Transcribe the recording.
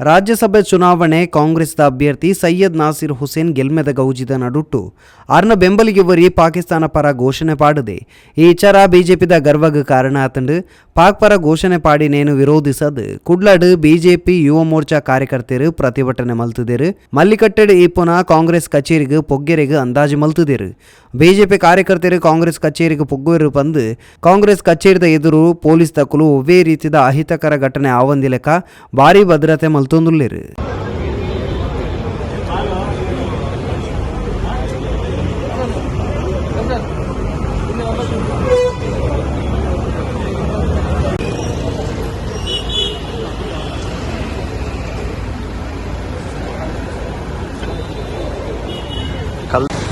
ರಾಜ್ಯಸಭೆ ಚುನಾವಣೆ ಕಾಂಗ್ರೆಸ್ದ ಅಭ್ಯರ್ಥಿ ಸೈಯದ್ ನಾಸಿರ್ ಹುಸೇನ್ ಗೆಲ್ಮೆದ ಗೌಜಿದ ನಡುಟ್ಟು ಆರ್ನ ಬೆಂಬಲಿಗೆವರಿ ಪಾಕಿಸ್ತಾನ ಪರ ಘೋಷಣೆ ಪಾಡಿದೆ. ಈ ವಿಚಾರ ಬಿಜೆಪಿದ ಗರ್ವಗ ಕಾರಣ ಆತಂಡು ಪಾಕ್ ಪರ ಘೋಷಣೆ ಪಾಡಿನೇನು ವಿರೋಧಿಸದು ಕುಡ್ಲಾಡ್ ಬಿಜೆಪಿ ಯುವ ಮೋರ್ಚಾ ಕಾರ್ಯಕರ್ತರು ಪ್ರತಿಭಟನೆ ಮಲ್ತಿದ್ದೇರು. ಮಲ್ಲಿಕಟ್ಟೆಡ್ ಈ ಪುನಃ ಕಾಂಗ್ರೆಸ್ ಕಚೇರಿಗೆ ಪೊಗ್ಗೆರೆಗೆ ಅಂದಾಜು ಮಲ್ತಿದ್ದೇರು. ಬಿಜೆಪಿ ಕಾರ್ಯಕರ್ತರು ಕಾಂಗ್ರೆಸ್ ಕಚೇರಿಗೆ ಪೊಗ್ಗುವರು ಬಂದು ಕಾಂಗ್ರೆಸ್ ಕಚೇರಿದ ಎದುರು ಪೊಲೀಸ್ ತಕ್ಕಲು ಒವ್ವೇ ರೀತಿದ ಅಹಿತಕರ ಘಟನೆ ಆವಂದಿಲೆಕ ಭಾರಿ ಭದ್ರತೆ ಮಲ್ತೊಂದುಲ್ಲೇರು. कल